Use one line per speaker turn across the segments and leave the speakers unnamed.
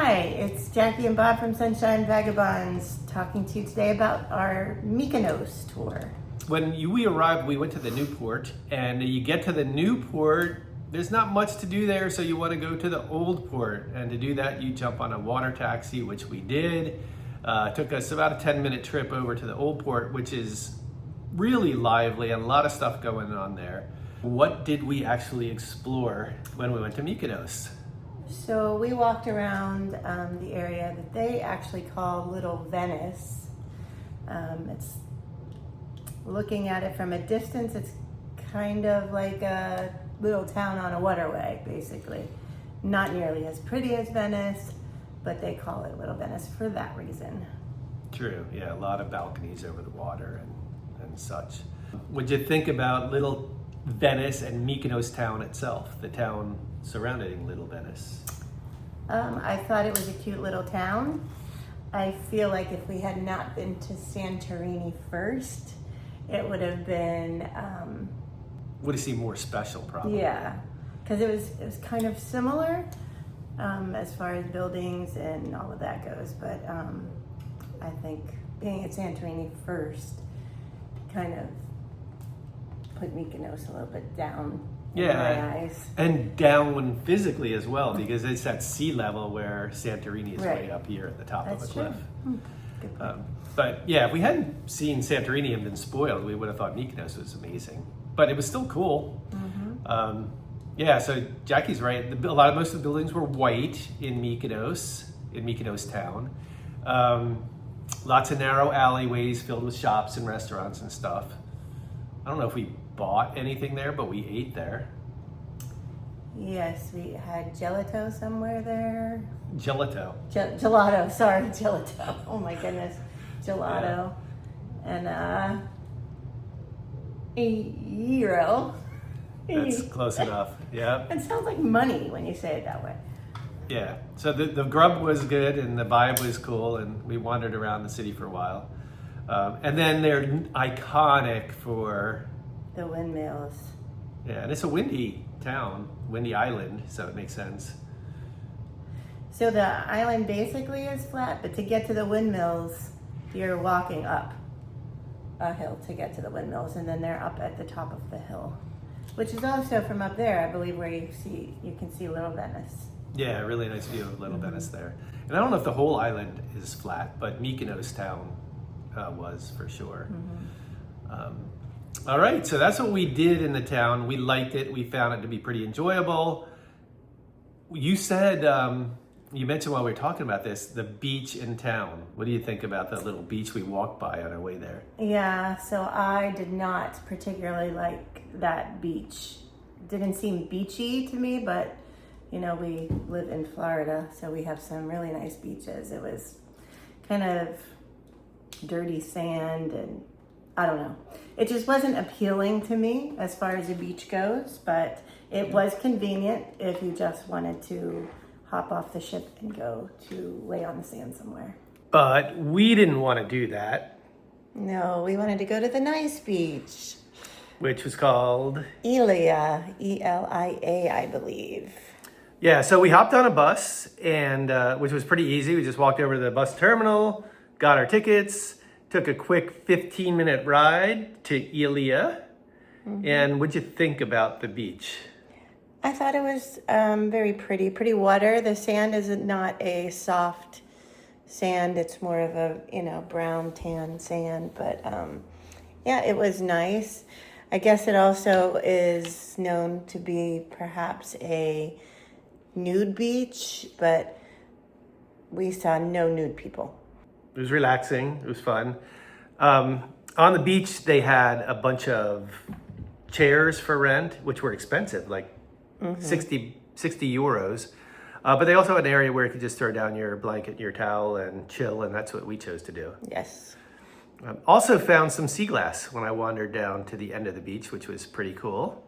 Hi, it's Jackie and Bob from Sunshine Vagabonds talking to you today about our Mykonos tour.
When we arrived, we went to the new port, and you get to the new port, there's not much to do there, so you want to go to the old port. And to do that, you jump on a water taxi, which we did. It took us about a 10-minute trip over to the old port, which is really lively and a lot of stuff going on there. What did we actually explore when we went to Mykonos?
So we walked around the area that they actually call Little Venice. It's looking at it from a distance, it's kind of like a little town on a waterway, basically. Not nearly as pretty as Venice, but they call it Little Venice for that reason.
True, yeah, a lot of balconies over the water and such. What'd you think about Little Venice and Mykonos Town itself, the town surrounding Little Venice?
I thought it was a cute little town. I feel like if we had not been to Santorini first, it would have been
Would have seemed more special, probably.
yeah, because it was kind of similar as far as buildings and all of that goes, but I think being at Santorini first kind of put Mykonos a little bit down in my eyes.
And down physically as well, because it's at sea level where Santorini is
Right.
way up here at the top
That's
of a
true.
cliff.
Good point.
But yeah, if we hadn't seen Santorini and been spoiled, we would have thought Mykonos was amazing. But it was still cool.
Mm-hmm.
Yeah, so Jackie's right. Most of the buildings were white in Mykonos Town. Lots of narrow alleyways filled with shops and restaurants and stuff. I don't know if we bought anything there, but we ate there.
Yes, we had gelato somewhere there.
Gelato.
Gelato, sorry, gelato. Oh my goodness, gelato. And a gyro.
That's close enough. Yeah.
It sounds like money when you say it that way.
Yeah. So the grub was good and the vibe was cool, and we wandered around the city for a while. And then they're iconic for
The windmills.
yeah, and it's a windy town, windy island, so it makes sense.
So the island basically is flat, but to get to the windmills, you're walking up a hill to get to the windmills, and then they're up at the top of the hill, which is also from up there, I believe, where you can see Little Venice.
Yeah, really nice view of Little Venice there. And I don't know if the whole island is flat, but Mykonos Town was for sure. All right, so that's what we did in the town. We liked it. We found it to be pretty enjoyable. You said, you mentioned while we were talking about this, the beach in town. What do you think about that little beach we walked by on our way there?
Yeah, so I did not particularly like that beach. Didn't seem beachy to me, but you know, we live in Florida, so we have some really nice beaches. It was kind of dirty sand, and I don't know. It just wasn't appealing to me as far as a beach goes, but it was convenient if you just wanted to hop off the ship and go to lay on the sand somewhere.
But we didn't want to do that,
No, we wanted to go to the nice beach.
which was called...
Elia, E-L-I-A, I believe.
Yeah, so we hopped on a bus, and which was pretty easy. We just walked over to the bus terminal, got our tickets, took a quick 15-minute ride to Elia. And what'd you think about the beach?
I thought it was very pretty water. The sand is not a soft sand. It's more of a, brown tan sand. But yeah, it was nice. I guess it also is known to be perhaps a nude beach, but we saw no nude people.
It was relaxing. It was fun. On the beach, they had a bunch of chairs for rent, which were expensive, like 60 euros. But they also had an area where you could just throw down your blanket and your towel and chill, and that's what we chose to do.
Yes.
Also found some sea glass when I wandered down to the end of the beach, which was pretty cool.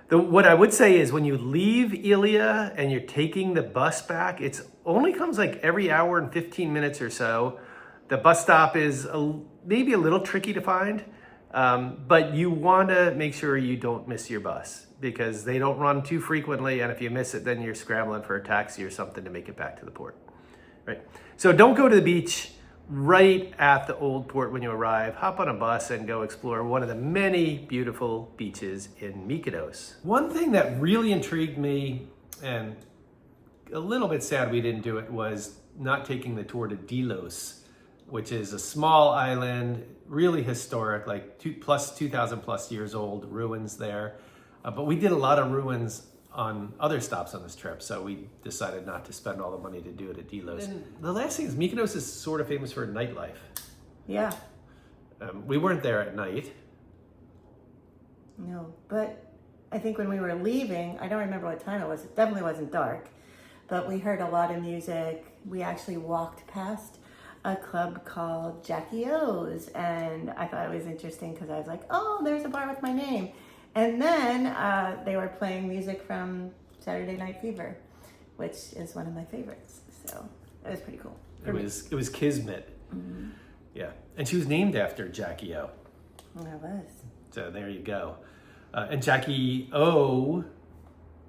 What I would say is when you leave Elia and you're taking the bus back, it only comes like every hour and 15 minutes or so. The bus stop is maybe a little tricky to find, but you want to make sure you don't miss your bus, because they don't run too frequently, and if you miss it, then you're scrambling for a taxi or something to make it back to the port, right? So don't go to the beach right at the old port when you arrive. Hop on a bus and go explore one of the many beautiful beaches in Mykonos. One thing that really intrigued me, and a little bit sad we didn't do it, was not taking the tour to Delos, which is a small island, really historic, like 2,000 plus years old, ruins there. But we did a lot of ruins on other stops on this trip, so we decided not to spend all the money to do it at Delos. And the last thing is Mykonos is sort of famous for nightlife.
Yeah.
We weren't there at night.
No, but I think when we were leaving, I don't remember what time it was. It definitely wasn't dark, but we heard a lot of music. We actually walked past a club called Jackie O's, and I thought it was interesting because I was like, oh, there's a bar with my name. And then they were playing music from Saturday Night Fever, which is one of my favorites. So it was pretty cool.
It was Kismet.
Mm-hmm.
Yeah, and she was named after Jackie O.
It was.
So there you go. And Jackie O,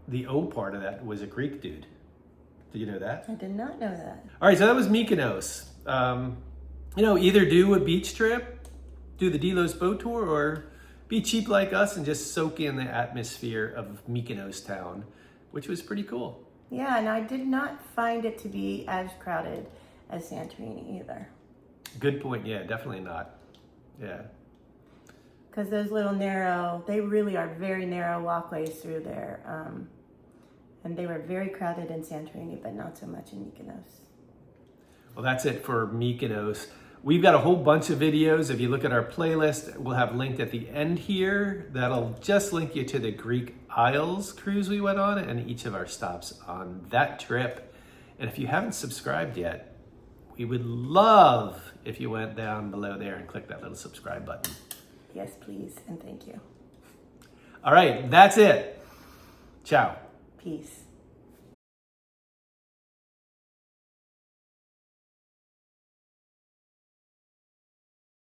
the O part of that was a Greek dude. Did you know that?
I did not know that.
All right, so that was Mykonos. Either do a beach trip, do the Delos boat tour, or be cheap like us and just soak in the atmosphere of Mykonos Town, which was pretty cool.
Yeah, and I did not find it to be as crowded as Santorini either.
Good point. Yeah, definitely not. Yeah.
Because those little they really are very narrow walkways through there. And they were very crowded in Santorini, but not so much in Mykonos.
Well, that's it for Mykonos. We've got a whole bunch of videos. If you look at our playlist, we'll have linked at the end here. That'll just link you to the Greek Isles cruise we went on and each of our stops on that trip. And if you haven't subscribed yet, we would love if you went down below there and click that little subscribe button.
Yes, please, and thank you.
All right, that's it. Ciao.
Peace.